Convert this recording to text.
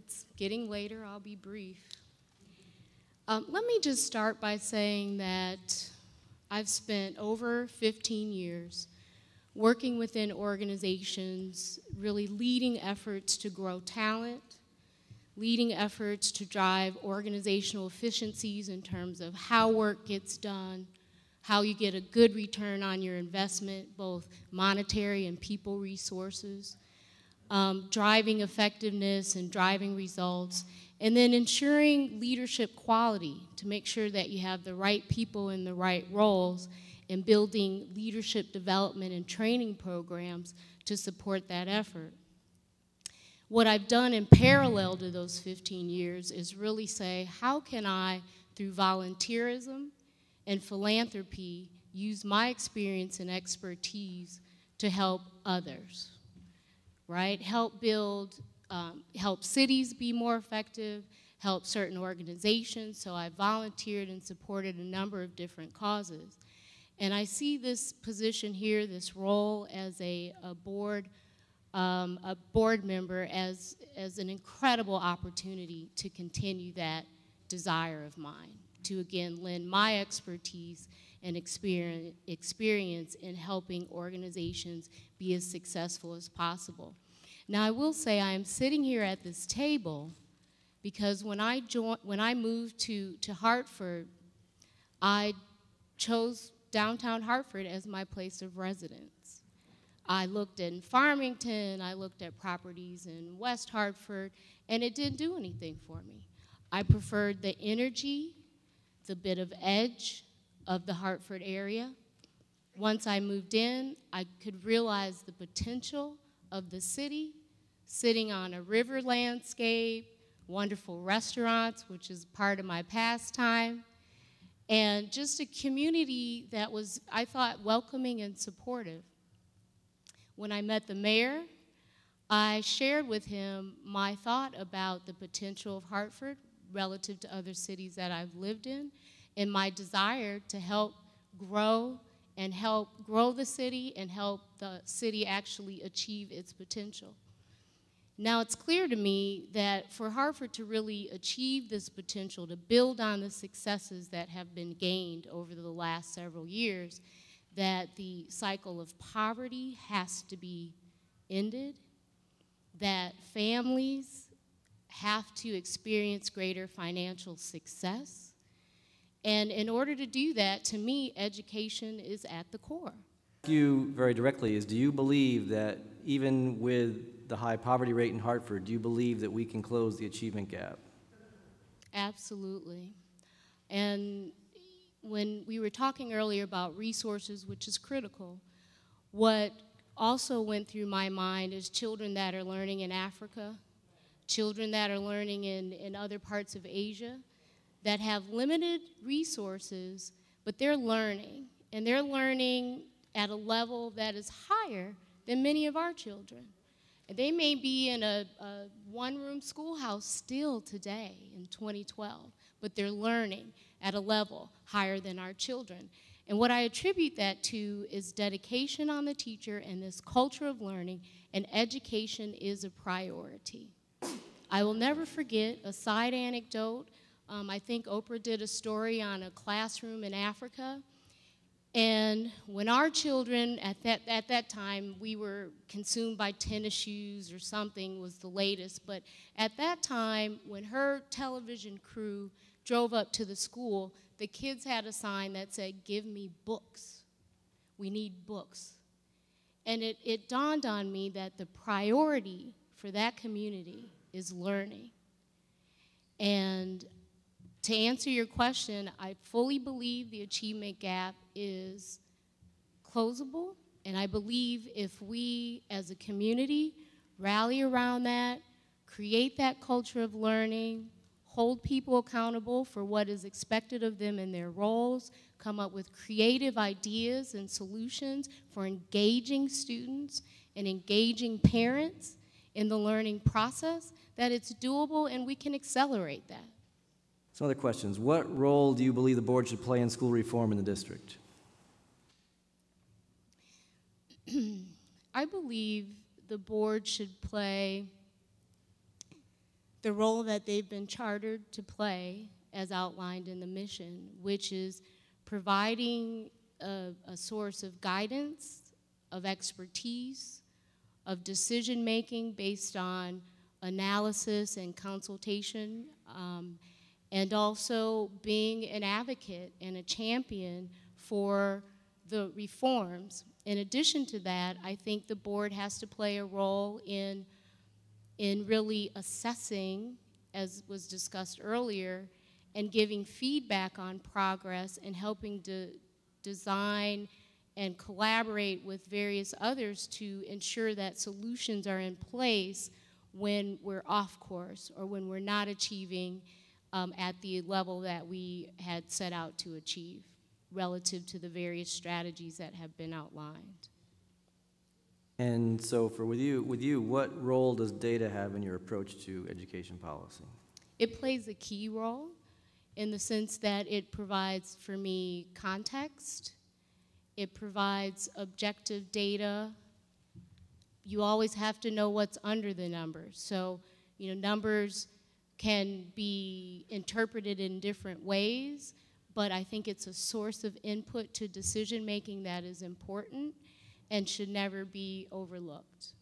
it's getting later, I'll be brief. Let me just start by saying that I've spent over 15 years working within organizations, really leading efforts to grow talent, leading efforts to drive organizational efficiencies in terms of how work gets done, how you get a good return on your investment, both monetary and people resources, driving effectiveness and driving results, and then ensuring leadership quality to make sure that you have the right people in the right roles and building leadership development and training programs to support that effort. What I've done in parallel to those 15 years is really say, how can I, through volunteerism and philanthropy, use my experience and expertise to help others, right? Help build, help cities be more effective, help certain organizations. So I volunteered and supported a number of different causes. And I see this position here, this role as a board member as an incredible opportunity to continue that desire of mine, to again lend my expertise and experience in helping organizations be as successful as possible. Now I will say I am sitting here at this table because when I moved to Hartford, I chose downtown Hartford as my place of residence. I looked in Farmington, I looked at properties in West Hartford, and it didn't do anything for me. I preferred the energy, the bit of edge of the Hartford area. Once I moved in, I could realize the potential of the city, sitting on a river landscape, wonderful restaurants, which is part of my pastime, and just a community that was, I thought, welcoming and supportive. When I met the mayor, I shared with him my thought about the potential of Hartford relative to other cities that I've lived in, and my desire to help grow the city and help the city actually achieve its potential. Now it's clear to me that for Hartford to really achieve this potential, to build on the successes that have been gained over the last several years, that the cycle of poverty has to be ended, that families have to experience greater financial success. And in order to do that, to me, education is at the core. You very directly is, do you believe that even with the high poverty rate in Hartford, do you believe that we can close the achievement gap? Absolutely. And when we were talking earlier about resources, which is critical, what also went through my mind is children that are learning in Africa, children that are learning in other parts of Asia that have limited resources, but they're learning, and they're learning at a level that is higher than many of our children. And they may be in a one-room schoolhouse still today in 2012, but they're learning at a level higher than our children. And what I attribute that to is dedication on the teacher and this culture of learning, and education is a priority. I will never forget a side anecdote. I think Oprah did a story on a classroom in Africa. And when our children, at that time, we were consumed by tennis shoes or something was the latest, but at that time, when her television crew drove up to the school, the kids had a sign that said, "Give me books. We need books." And it dawned on me that the priority for that community is learning. And to answer your question, I fully believe the achievement gap is closable, and I believe if we as a community rally around that, create that culture of learning, hold people accountable for what is expected of them in their roles, come up with creative ideas and solutions for engaging students and engaging parents in the learning process, that it's doable and we can accelerate that. Some other questions. What role do you believe the board should play in school reform in the district? I believe the board should play the role that they've been chartered to play as outlined in the mission, which is providing a source of guidance, of expertise, of decision-making based on analysis and consultation, and also being an advocate and a champion for the reforms. In addition to that, I think the board has to play a role in really assessing, as was discussed earlier, and giving feedback on progress and helping to design and collaborate with various others to ensure that solutions are in place when we're off course or when we're not achieving at the level that we had set out to achieve relative to the various strategies that have been outlined. And so with you, what role does data have in your approach to education policy? It plays a key role in the sense that it provides, for me, context. It provides objective data. You always have to know what's under the numbers. So, numbers can be interpreted in different ways, but I think it's a source of input to decision making that is important and should never be overlooked.